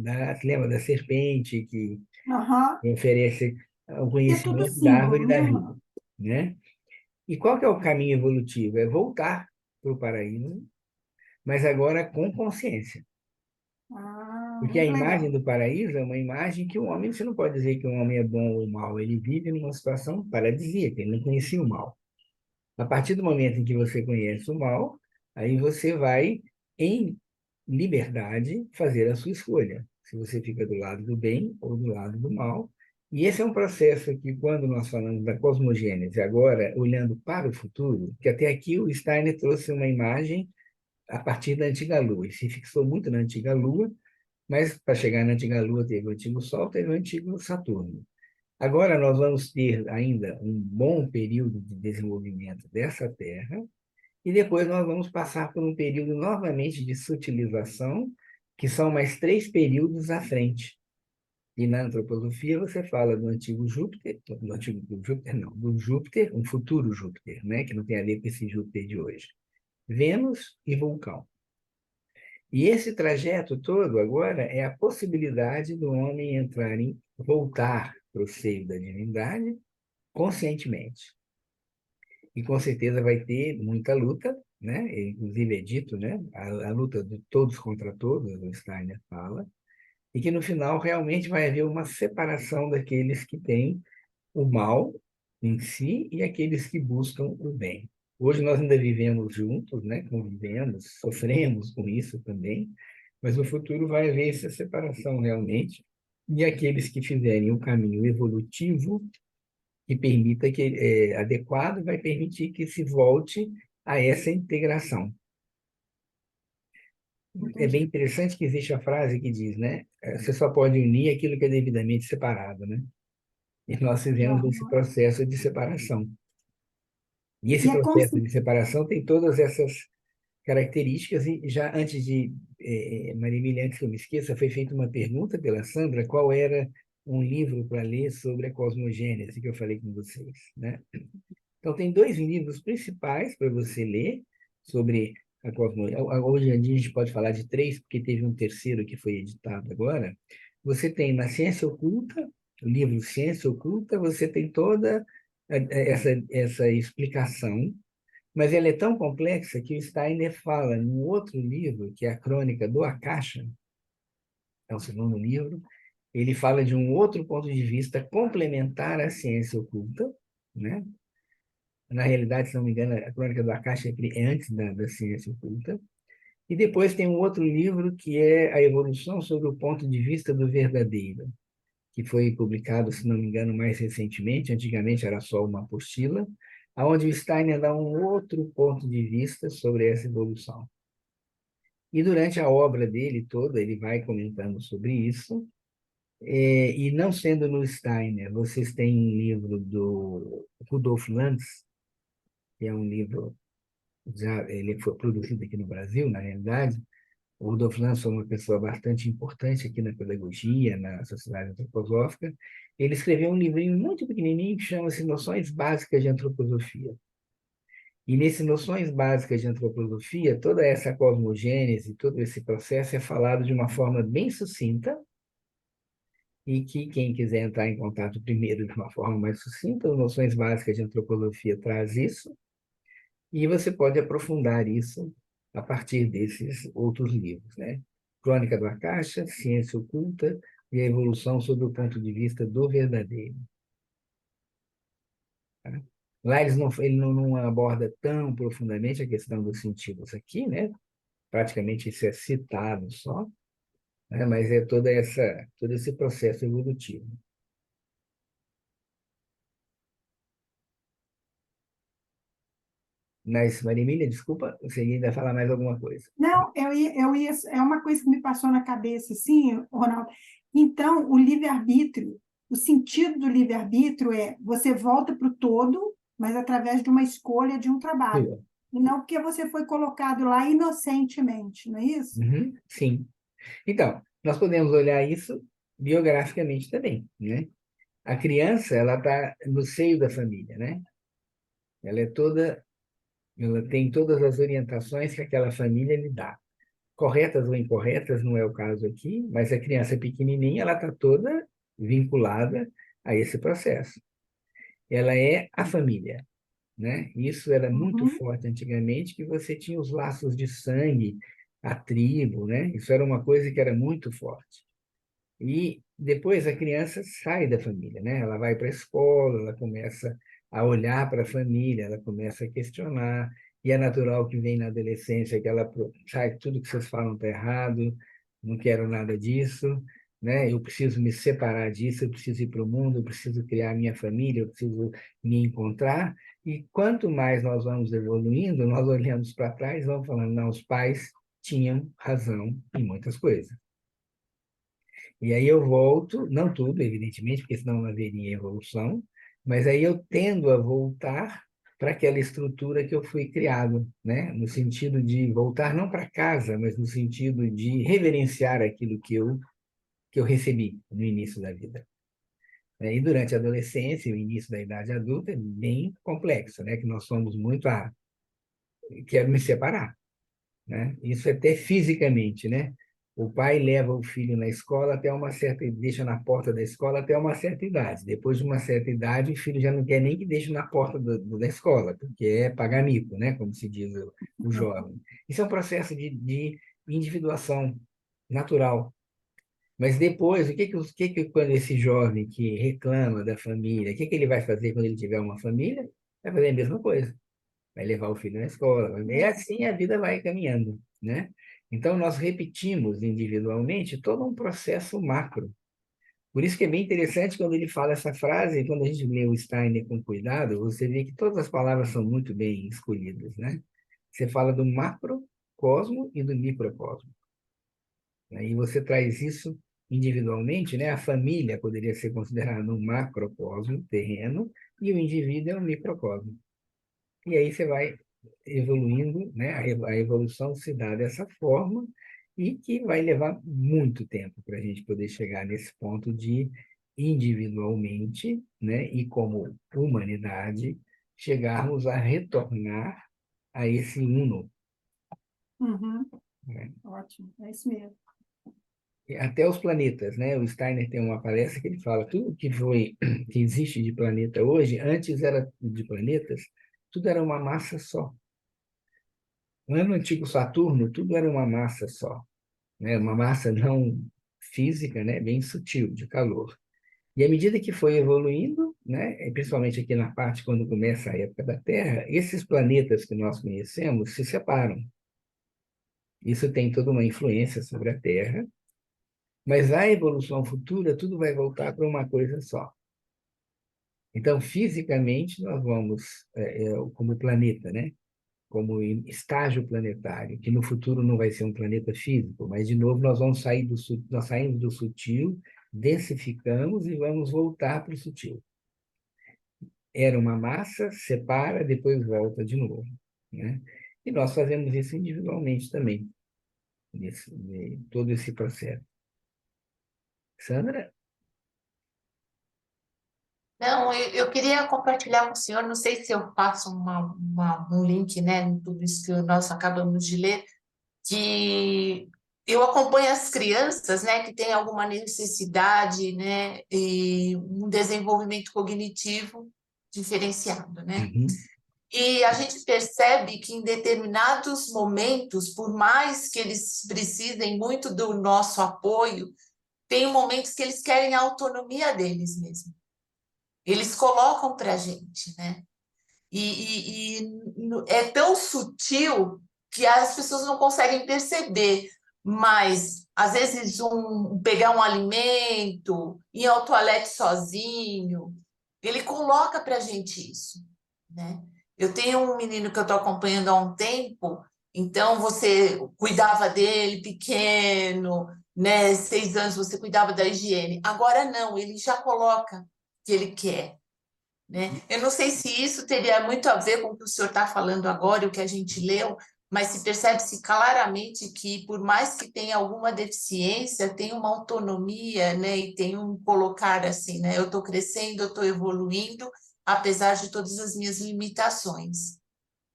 lembra da serpente que
Aham.
oferece o
Que é tudo
conhecimento da árvore
símbolo,
da
né,
vida,
Ronaldo?
né? E qual que é o caminho evolutivo? É voltar para o paraíso, mas agora com consciência.
Ah,
Porque a
muito
imagem
legal.
do paraíso é uma imagem que o homem, você não pode dizer que um homem é bom ou mau, ele vive numa situação paradisíaca, ele não conhecia o mal. A partir do momento em que você conhece o mal, aí você vai, em liberdade, fazer a sua escolha. Se você fica do lado do bem ou do lado do mal. E esse é um processo que, quando nós falamos da cosmogênese, agora olhando para o futuro, que até aqui o Steiner trouxe uma imagem a partir da antiga Lua, e se fixou muito na antiga Lua, mas para chegar na antiga Lua teve o antigo Sol, teve o antigo Saturno. Agora nós vamos ter ainda um bom período de desenvolvimento dessa Terra, e depois nós vamos passar por um período novamente de sutilização, que são mais 3 períodos à frente. E na antroposofia você fala do antigo Júpiter, do Júpiter não, do Júpiter, um futuro Júpiter, né? Que não tem a ver com esse Júpiter de hoje. Vênus e Vulcão. E esse trajeto todo agora é a possibilidade do homem voltar para o seio da divindade conscientemente. E com certeza vai ter muita luta, né? Inclusive é dito, né? A luta de todos contra todos, o Steiner fala, e que no final realmente vai haver uma separação daqueles que têm o mal em si e aqueles que buscam o bem. Hoje nós ainda vivemos juntos, né? Convivemos, sofremos com isso também, mas no futuro vai haver essa separação realmente, e aqueles que fizerem o caminho evolutivo que permita que adequado vai permitir que se volte a essa integração. É bem interessante que existe a frase que diz, né? Você só pode unir aquilo que é devidamente separado, né? E nós fizemos esse
Aham.
processo de separação. E esse
E é como se,
processo de separação tem todas essas características, e já antes de, Maria Emília, antes que eu me esqueça, foi feita uma pergunta pela Sandra, qual era um livro para ler sobre a cosmogênese, que eu falei com vocês, né? Então, tem dois livros principais para você ler sobre a cosmologia. Hoje em dia a gente pode falar de três, porque teve um terceiro que foi editado agora. Você tem na Ciência Oculta, o livro Ciência Oculta, você tem toda essa explicação, mas ela é tão complexa que o Steiner fala num outro livro, que é a Crônica do Akasha, é o segundo livro, ele fala de um outro ponto de vista complementar à ciência oculta, né? Na realidade, se não me engano, a Crônica do Akasha é antes da ciência oculta. E depois tem um outro livro que é A Evolução sob o Ponto de Vista do Verdadeiro, que foi publicado, se não me engano, mais recentemente. Antigamente era só uma apostila, onde o Steiner dá um outro ponto de vista sobre essa evolução. E durante a obra dele toda, ele vai comentando sobre isso. E não sendo no Steiner, vocês têm um livro do Rudolf Lanz, que é um livro ele foi produzido aqui no Brasil, na realidade. O Rudolf Lanz foi uma pessoa bastante importante aqui na pedagogia, na sociedade antroposófica. Ele escreveu um livrinho muito pequenininho que chama-se Noções Básicas de Antroposofia. E nesse Noções Básicas de Antroposofia, toda essa cosmogênese, todo esse processo é falado de uma forma bem sucinta, e que quem quiser entrar em contato primeiro de uma forma mais sucinta, o Noções Básicas de Antroposofia traz isso, e você pode aprofundar isso a partir desses outros livros, né? Crônica do Akasha, Ciência Oculta e a Evolução sob o Ponto de Vista do Verdadeiro. Tá? Lá ele não aborda tão profundamente a questão dos sentidos aqui, né? Praticamente isso é citado só, né? Mas é todo esse processo evolutivo. Mas, Maria Emília, desculpa, você ainda falar mais alguma coisa.
não, é uma coisa que me passou na cabeça, assim, Ronaldo. Então, o livre-arbítrio, o sentido do livre-arbítrio é você volta para o todo, mas através de uma escolha de um trabalho. E não porque você foi colocado lá inocentemente, não é isso?
Uhum, sim. Então, nós podemos olhar isso biograficamente também, né? A criança, ela está no seio da família, né? Ela é toda, ela tem todas as orientações que aquela família lhe dá. Corretas ou incorretas, não é o caso aqui, mas a criança pequenininha, ela está toda vinculada a esse processo. Ela é a família, né? Isso era muito
Uhum,
forte antigamente, que você tinha os laços de sangue, a tribo, né? Isso era uma coisa que era muito forte. E depois a criança sai da família, né? Ela vai para a escola, ela começa a olhar para a família, ela começa a questionar, e é natural que vem na adolescência que ela sai, tudo que vocês falam está errado, não quero nada disso, né? Eu preciso me separar disso, eu preciso ir para o mundo, eu preciso criar minha família, eu preciso me encontrar. E quanto mais nós vamos evoluindo, nós olhamos para trás, vamos falando, não, os pais tinham razão em muitas coisas. E aí eu volto, não tudo, evidentemente, porque senão não haveria evolução, mas aí eu tendo a voltar para aquela estrutura que eu fui criado, né? No sentido de voltar não para casa, mas no sentido de reverenciar aquilo que eu que eu recebi no início da vida. E durante a adolescência e o início da idade adulta é bem complexo, né? Que nós somos muito quero me separar, né? Isso até fisicamente, né? O pai leva o filho na escola até uma certa, deixa na porta da escola até uma certa idade. Depois de uma certa idade, o filho já não quer nem que deixe na porta da escola, porque é pagar mico, né? Como se diz o jovem. Isso é um processo de individuação natural. Mas depois, quando esse jovem que reclama da família, o que ele vai fazer quando ele tiver uma família? Vai fazer a mesma coisa. Vai levar o filho na escola. E assim a vida vai caminhando, né? Então, nós repetimos individualmente todo um processo macro. Por isso que é bem interessante quando ele fala essa frase, quando a gente lê o Steiner com cuidado, você vê que todas as palavras são muito bem escolhidas, né? Você fala do macrocosmo e do microcosmo. Aí você traz isso individualmente, né? A família poderia ser considerada um macrocosmo terreno e o indivíduo é um microcosmo. E aí você vai evoluindo, né? A evolução se dá dessa forma e que vai levar muito tempo para a gente poder chegar nesse ponto de individualmente, né? E como humanidade chegarmos a retornar a esse uno,
Uhum,
né?
ótimo, é isso mesmo.
Até os planetas, né? O Steiner tem uma palestra que ele fala tudo que existe de planeta hoje, antes era de planetas, tudo era uma massa só. Lá no antigo Saturno, tudo era uma massa só, né? Uma massa não física, né? Bem sutil, de calor. E à medida que foi evoluindo, né? E principalmente aqui na parte quando começa a época da Terra, esses planetas que nós conhecemos se separam. Isso tem toda uma influência sobre a Terra, mas a evolução futura, tudo vai voltar para uma coisa só. Então, fisicamente, nós vamos, como planeta, né? Como estágio planetário, que no futuro não vai ser um planeta físico, mas, de novo, nós vamos sair nós saímos do sutil, densificamos e vamos voltar para o sutil. Era uma massa, separa, depois volta de novo, né? E nós fazemos isso individualmente também, todo esse processo. Sandra?
Não, eu queria compartilhar com o senhor, não sei se eu faço um link, né, em tudo isso que nós acabamos de ler, que eu acompanho as crianças, né, que têm alguma necessidade, né, e um desenvolvimento cognitivo diferenciado, né?
Uhum.
E a gente percebe que em determinados momentos, por mais que eles precisem muito do nosso apoio, tem momentos que eles querem a autonomia deles mesmo. Eles colocam para a gente, né? E é tão sutil que as pessoas não conseguem perceber, mas às vezes pegar um alimento, ir ao toalete sozinho, ele coloca para a gente isso, né? Eu tenho um menino que eu estou acompanhando há um tempo, então você cuidava dele pequeno, né? 6 anos você cuidava da higiene. Agora não, ele já coloca que ele quer, né? Eu não sei se isso teria muito a ver com o que o senhor está falando agora, o que a gente leu, mas se percebe-se claramente que, por mais que tenha alguma deficiência, tem uma autonomia, né? E tem um colocar assim, né? Eu estou crescendo, eu estou evoluindo, apesar de todas as minhas limitações.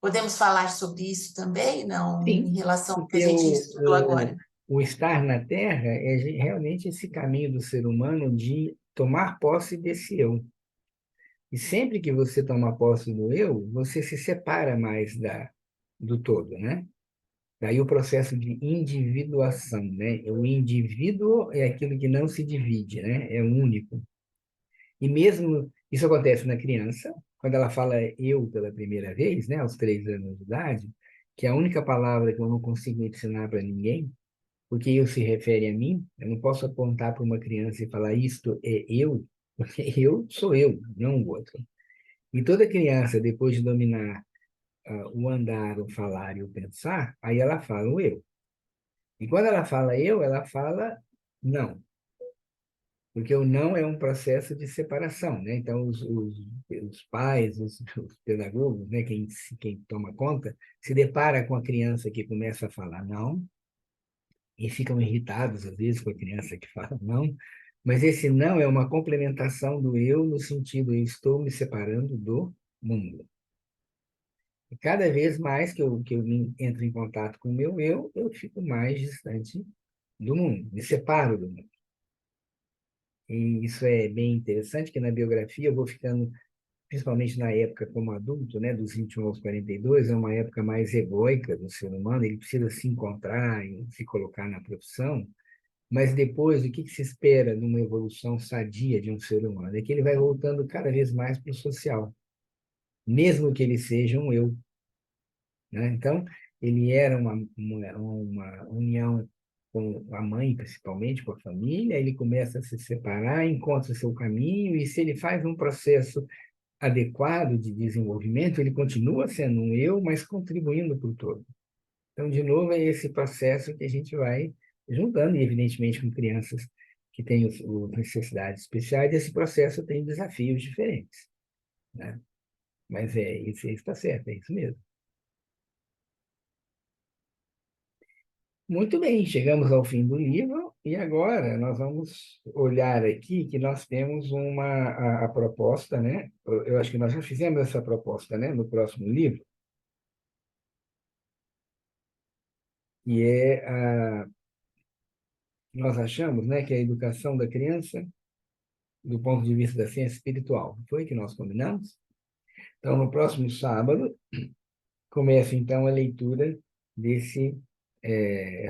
Podemos falar sobre isso também, não?
Sim,
Em relação ao que a
porque
gente estudou agora.
o estar na Terra é realmente esse caminho do ser humano de tomar posse desse eu. E sempre que você toma posse do eu, você se separa mais do todo, né? Daí o processo de individuação, né? O indivíduo é aquilo que não se divide, né? É único. E mesmo isso acontece na criança, quando ela fala eu pela primeira vez, né? Aos 3 anos de idade, que é a única palavra que eu não consigo ensinar para ninguém, porque eu se refere a mim, eu não posso apontar para uma criança e falar isto é eu, porque eu sou eu, não o outro. E toda criança, depois de dominar o andar, o falar e o pensar, aí ela fala o eu. E quando ela fala eu, ela fala não. Porque o não é um processo de separação, né? Então, os pais, os pedagogos, né? Quem toma conta, se depara com a criança que começa a falar não, e ficam irritados, às vezes, com a criança que fala não, mas esse não é uma complementação do eu, no sentido, eu estou me separando do mundo. E cada vez mais que eu entro em contato com o meu eu fico mais distante do mundo, me separo do mundo. E isso é bem interessante, que na biografia eu vou ficando, principalmente na época como adulto, né, dos 21 aos 42, é uma época mais egóica do ser humano, ele precisa se encontrar e se colocar na profissão, mas depois, o que se espera numa evolução sadia de um ser humano? É que ele vai voltando cada vez mais para o social, mesmo que ele seja um eu, né? Então, ele era uma união com a mãe, principalmente, com a família, ele começa a se separar, encontra seu caminho, e se ele faz um processo adequado de desenvolvimento, ele continua sendo um eu, mas contribuindo para o todo. Então, de novo, é esse processo que a gente vai juntando, e evidentemente com crianças que têm os necessidades especiais, esse processo tem desafios diferentes, né? Mas isso está certo, é isso mesmo. Muito bem, chegamos ao fim do livro e agora nós vamos olhar aqui que nós temos a proposta, né? Eu acho que nós já fizemos essa proposta, né? No próximo livro, que nós achamos, né, que a educação da criança, do ponto de vista da ciência espiritual, foi que nós combinamos? Então, no próximo sábado, começa então a leitura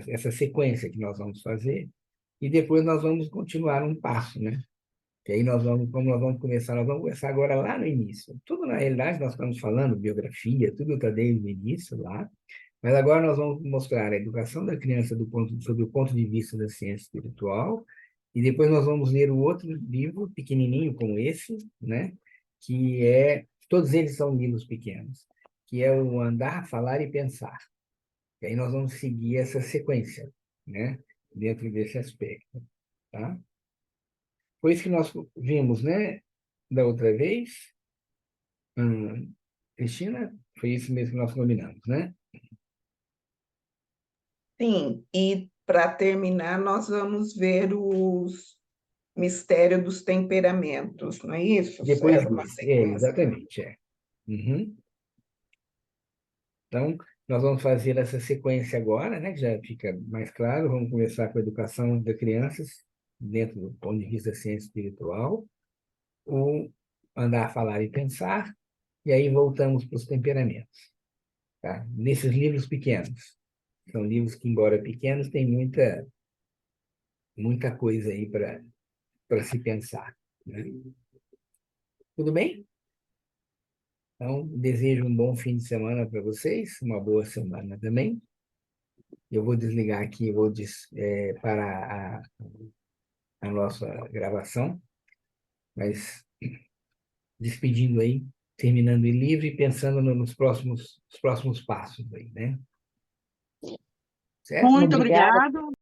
essa sequência que nós vamos fazer, e depois nós vamos continuar um passo, né? Que aí como nós vamos começar agora lá no início. Tudo, na realidade, nós estamos falando, biografia, tudo está desde o início lá, mas agora nós vamos mostrar a educação da criança sob o ponto de vista da ciência espiritual, e depois nós vamos ler o outro livro, pequenininho como esse, né? Todos eles são livros pequenos, que é o Andar, Falar e Pensar. E aí nós vamos seguir essa sequência, né? Dentro desse aspecto, tá? Foi isso que nós vimos, né? Da outra vez. Cristina, foi isso mesmo que nós combinamos, né?
Sim, e para terminar, nós vamos ver os mistérios dos temperamentos, não é isso?
Depois
Era uma
desse,
sequência.
exatamente, é. Uhum. Então, nós vamos fazer essa sequência agora, né? Que já fica mais claro. Vamos começar com a educação das crianças, dentro do ponto de vista da ciência espiritual, o Andar, Falar e Pensar, e aí voltamos para os temperamentos, tá? Nesses livros pequenos. São livros que, embora pequenos, têm muita coisa aí para se pensar, né? Tudo bem? Então, desejo um bom fim de semana para vocês, uma boa semana também. Eu vou desligar aqui, parar a nossa gravação, mas despedindo aí, terminando o livro e pensando nos próximos passos aí, né? Certo?
Muito
Obrigada.
obrigado.